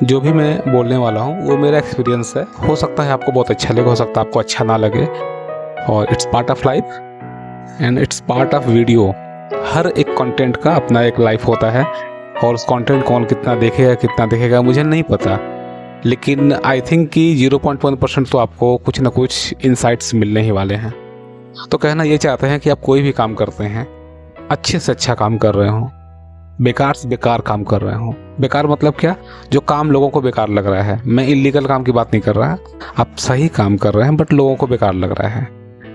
जो भी मैं बोलने वाला हूँ वो मेरा एक्सपीरियंस है। हो सकता है आपको बहुत अच्छा लगे, हो सकता है आपको अच्छा ना लगे, और it's part of life and it's part of video. हर एक कंटेंट का अपना एक लाइफ होता है, और उस कंटेंट कौन कितना देखेगा मुझे नहीं पता, लेकिन आई थिंक कि 0.1% तो आपको कुछ ना कुछ इनसाइट्स मिलने ही वाले हैं। तो कहना ये चाहते हैं कि आप कोई भी काम करते हैं, अच्छे से अच्छा काम कर रहे हो, बेकार से बेकार काम कर रहे हो। बेकार मतलब क्या? जो काम लोगों को बेकार लग रहा है। मैं इलीगल काम की बात नहीं कर रहा, आप सही काम कर रहे हैं बट लोगों को बेकार लग रहा है,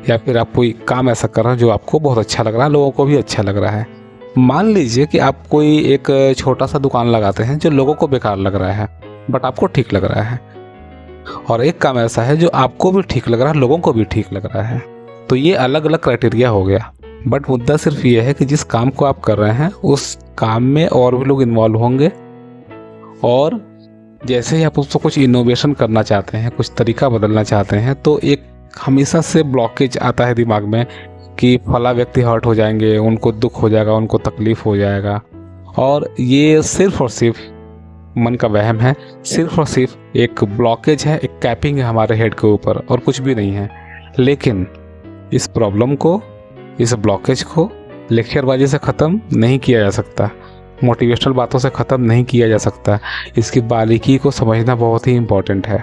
या फिर आप कोई काम ऐसा कर रहे हैं जो आपको बहुत अच्छा लग रहा है, लोगों को भी अच्छा लग रहा है। मान लीजिए कि आप कोई एक छोटा सा दुकान लगाते हैं जो लोगों को बेकार लग रहा है बट आपको ठीक लग रहा है, और एक काम ऐसा है जो आपको भी ठीक लग रहा है, लोगों को भी ठीक लग रहा है। तो ये अलग अलग क्राइटेरिया हो गया। बट मुद्दा सिर्फ ये है कि जिस काम को आप कर रहे हैं उस काम में और भी लोग इन्वॉल्व होंगे, और जैसे ही आप उसको कुछ इनोवेशन करना चाहते हैं, कुछ तरीका बदलना चाहते हैं, तो एक हमेशा से ब्लॉकेज आता है दिमाग में कि फला व्यक्ति हर्ट हो जाएंगे, उनको दुख हो जाएगा, उनको तकलीफ हो जाएगा। और ये सिर्फ और सिर्फ मन का वहम है, सिर्फ और सिर्फ एक ब्लॉकेज है, एक कैपिंग है हमारे हेड के ऊपर, और कुछ भी नहीं है। लेकिन इस प्रॉब्लम को, इस ब्लॉकेज को लेक्चरबाजी से ख़त्म नहीं किया जा सकता, मोटिवेशनल बातों से ख़त्म नहीं किया जा सकता। इसकी बारीकी को समझना बहुत ही इम्पोर्टेंट है।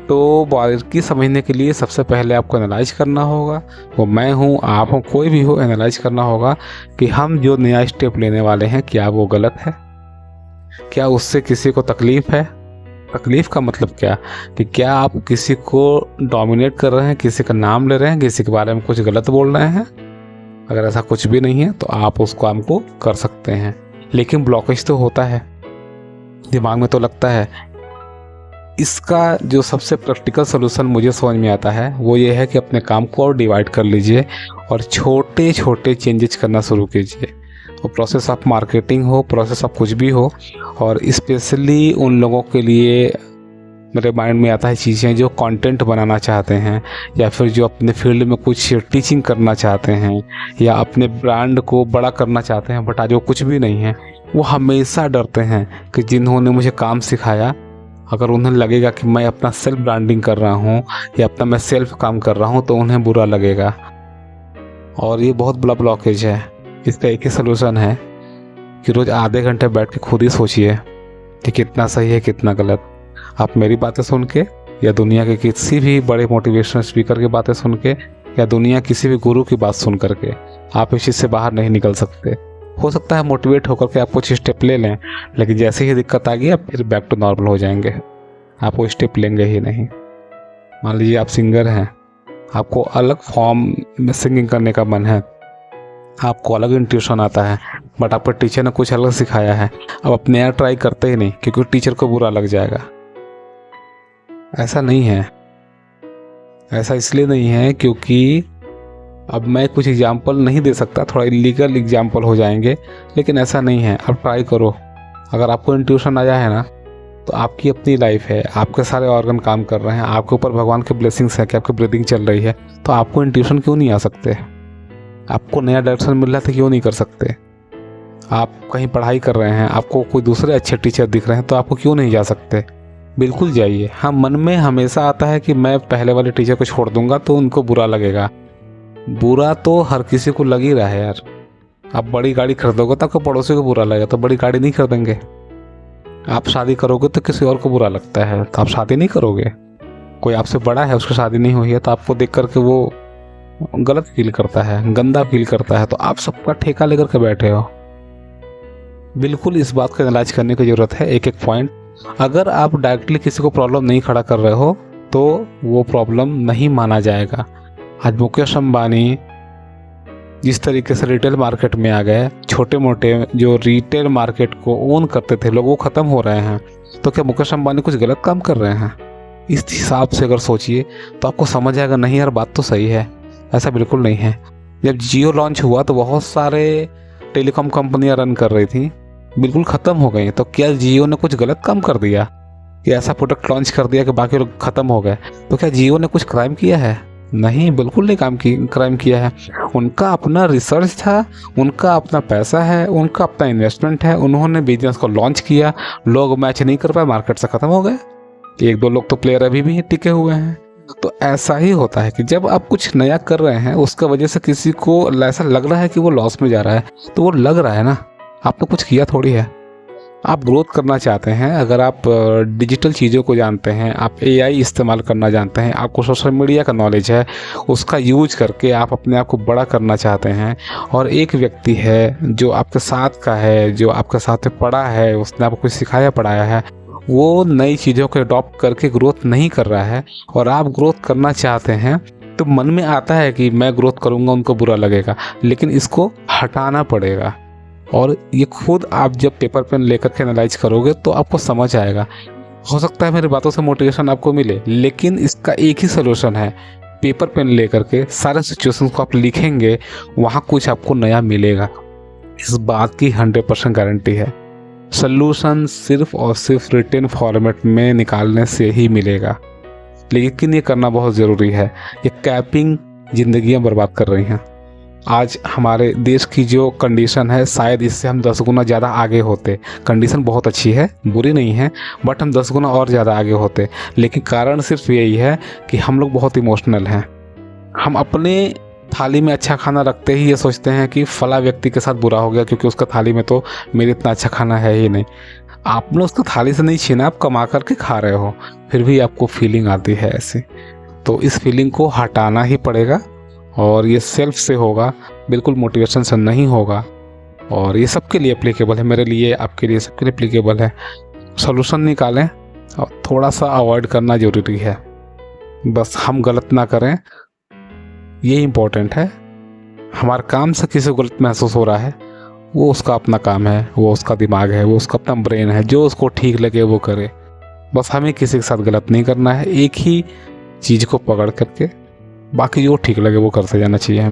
तो बारीकी समझने के लिए सबसे पहले आपको एनालाइज करना होगा, वो मैं हूँ, आप हो, कोई भी हो, एनालाइज करना होगा कि हम जो नया स्टेप लेने वाले हैं क्या वो गलत है, क्या उससे किसी को तकलीफ़ है। तकलीफ़ का मतलब क्या कि क्या आप किसी को डोमिनेट कर रहे हैं, किसी का नाम ले रहे हैं, किसी के बारे में कुछ गलत बोल रहे हैं। अगर ऐसा कुछ भी नहीं है तो आप उस काम को कर सकते हैं। लेकिन ब्लॉकेज तो होता है, दिमाग में तो लगता है। इसका जो सबसे प्रैक्टिकल सोल्यूशन मुझे समझ में आता है वो ये है कि अपने काम को और डिवाइड कर लीजिए और छोटे छोटे चेंजेस करना शुरू कीजिए। तो प्रोसेस ऑफ मार्केटिंग हो, प्रोसेस ऑफ कुछ भी हो, और स्पेशली उन लोगों के लिए मेरे माइंड में आता है चीज़ें जो कंटेंट बनाना चाहते हैं, या फिर जो अपने फील्ड में कुछ टीचिंग करना चाहते हैं, या अपने ब्रांड को बड़ा करना चाहते हैं बट आज वो कुछ भी नहीं है। वो हमेशा डरते हैं कि जिन्होंने मुझे काम सिखाया, अगर उन्हें लगेगा कि मैं अपना सेल्फ ब्रांडिंग कर रहा हूँ या अपना मैं सेल्फ काम कर रहा हूँ तो उन्हें बुरा लगेगा। और ये बहुत बड़ा ब्लॉकेज है। इसका एक ही सलूशन है कि रोज़ आधे घंटे बैठ के खुद ही सोचिए कि कितना सही है कितना गलत। आप मेरी बातें सुन के, या दुनिया के किसी भी बड़े मोटिवेशनल स्पीकर की बातें सुन के, या दुनिया किसी भी गुरु की बात सुन करके आप इस चीज़ से बाहर नहीं निकल सकते। हो सकता है मोटिवेट होकर के आप कुछ स्टेप ले लें, लेकिन जैसे ही दिक्कत आ गई आप फिर बैक टू नॉर्मल हो जाएंगे, आप वो स्टेप लेंगे ही नहीं। मान लीजिए आप सिंगर हैं, आपको अलग फॉर्म में सिंगिंग करने का मन है, आपको अलग इंट्यूशन आता है, बट आपको टीचर ने कुछ अलग सिखाया है, अब आप नया ट्राई करते ही नहीं क्योंकि टीचर को बुरा लग जाएगा। ऐसा नहीं है। ऐसा इसलिए नहीं है क्योंकि अब मैं कुछ एग्जाम्पल नहीं दे सकता, थोड़ा इलीगल एग्जाम्पल हो जाएंगे, लेकिन ऐसा नहीं है। अब ट्राई करो, अगर आपको इंट्यूशन आया है ना तो आपकी अपनी लाइफ है, आपके सारे ऑर्गन काम कर रहे हैं, आपके ऊपर भगवान के ब्लेसिंग्स है कि आपकी ब्रीदिंग चल रही है, तो आपको इंट्यूशन क्यों नहीं आ सकते? आपको नया डायरेक्शन मिल रहा था, क्यों नहीं कर सकते? आप कहीं पढ़ाई कर रहे हैं, आपको कोई दूसरे अच्छे टीचर दिख रहे हैं, तो आपको क्यों नहीं जा सकते? बिल्कुल जाइए। हाँ, मन में हमेशा आता है कि मैं पहले वाले टीचर को छोड़ दूंगा तो उनको बुरा लगेगा। बुरा तो हर किसी को लग ही रहा है यार। आप बड़ी गाड़ी खरीदोगे तो आपको पड़ोसी को बुरा लगेगा, तो बड़ी गाड़ी नहीं खरीदेंगे। आप शादी करोगे तो किसी और को बुरा लगता है तो आप शादी नहीं करोगे। कोई आपसे बड़ा है, उसकी शादी नहीं हुई है, तो आपको देख करके वो गलत फील करता है, गंदा फील करता है, तो आप सबका ठेका लेकर के बैठे हो। बिल्कुल इस बात को एनालाइज करने की ज़रूरत है, एक एक पॉइंट। अगर आप डायरेक्टली किसी को प्रॉब्लम नहीं खड़ा कर रहे हो तो वो प्रॉब्लम नहीं माना जाएगा। आज मुकेश अंबानी जिस तरीके से रिटेल मार्केट में आ गए, छोटे मोटे जो रिटेल मार्केट को ओन करते थे लोग, वो ख़त्म हो रहे हैं, तो क्या मुकेश अंबानी कुछ गलत काम कर रहे हैं? इस हिसाब से अगर सोचिए तो आपको समझ आएगा नहीं यार, बात तो सही है। ऐसा बिल्कुल नहीं है। जब जियो लॉन्च हुआ तो बहुत सारे टेलीकॉम कंपनियां रन कर रही थी, बिल्कुल ख़त्म हो गई। तो क्या जियो ने कुछ गलत काम कर दिया कि ऐसा प्रोडक्ट लॉन्च कर दिया कि बाकी लोग ख़त्म हो गए? तो क्या जियो ने कुछ क्राइम किया है? नहीं, बिल्कुल नहीं क्राइम किया है। उनका अपना रिसर्च था, उनका अपना पैसा है, उनका अपना इन्वेस्टमेंट है। उन्होंने बिजनेस को लॉन्च किया, लोग मैच नहीं कर पाए, मार्केट से ख़त्म हो गए। एक दो लोग तो प्लेयर अभी भी टिके हुए हैं। तो ऐसा ही होता है कि जब आप कुछ नया कर रहे हैं, उसका वजह से किसी को ऐसा लग रहा है कि वो लॉस में जा रहा है, तो वो लग रहा है ना, आपने कुछ किया थोड़ी है। आप ग्रोथ करना चाहते हैं, अगर आप डिजिटल चीज़ों को जानते हैं, आप एआई इस्तेमाल करना जानते हैं, आपको सोशल मीडिया का नॉलेज है, उसका यूज करके आप अपने आप को बड़ा करना चाहते हैं, और एक व्यक्ति है जो आपके साथ का है, जो आपके साथ में पढ़ा है, उसने आपको कुछ सिखाया पढ़ाया है, वो नई चीज़ों को अडॉप्ट करके ग्रोथ नहीं कर रहा है और आप ग्रोथ करना चाहते हैं, तो मन में आता है कि मैं ग्रोथ करूँगा, उनको बुरा लगेगा, लेकिन इसको हटाना पड़ेगा। और ये खुद आप जब पेपर पेन लेकर के एनालाइज करोगे तो आपको समझ आएगा। हो सकता है मेरी बातों से मोटिवेशन आपको मिले, लेकिन इसका एक ही सोल्यूशन है, पेपर पेन लेकर के सारे सिचुएशंस को आप लिखेंगे, वहाँ कुछ आपको नया मिलेगा। इस बात की 100% गारंटी है। सोल्यूशन सिर्फ और सिर्फ रिटन फॉर्मेट में निकालने से ही मिलेगा, लेकिन ये करना बहुत ज़रूरी है। ये कैपिंग ज़िंदगियाँ बर्बाद कर रही हैं। आज हमारे देश की जो कंडीशन है, शायद इससे हम 10 गुना ज़्यादा आगे होते। कंडीशन बहुत अच्छी है, बुरी नहीं है, बट हम 10 गुना और ज़्यादा आगे होते। लेकिन कारण सिर्फ यही है कि हम लोग बहुत इमोशनल हैं। हम अपने थाली में अच्छा खाना रखते ही ये सोचते हैं कि फला व्यक्ति के साथ बुरा हो गया, क्योंकि उसका थाली में तो मेरे इतना अच्छा खाना है ही नहीं। आपने उसका थाली से नहीं छीना, आप कमा करके खा रहे हो, फिर भी आपको फीलिंग आती है ऐसी। तो इस फीलिंग को हटाना ही पड़ेगा, और ये सेल्फ से होगा, बिल्कुल मोटिवेशन से नहीं होगा। और ये सबके लिए एप्लीकेबल है, मेरे लिए, आपके लिए, सबके लिए एप्लीकेबल है। सोल्यूशन निकालें और थोड़ा सा अवॉइड करना ज़रूरी है। बस हम गलत ना करें, ये इम्पोर्टेंट है। हमारे काम से किसी को गलत महसूस हो रहा है, वो उसका अपना काम है, वो उसका दिमाग है, वो उसका अपना ब्रेन है, जो उसको ठीक लगे वो करे। बस हमें किसी के साथ गलत नहीं करना है, एक ही चीज़ को पकड़ करके बाकी जो ठीक लगे वो करते जाना चाहिए।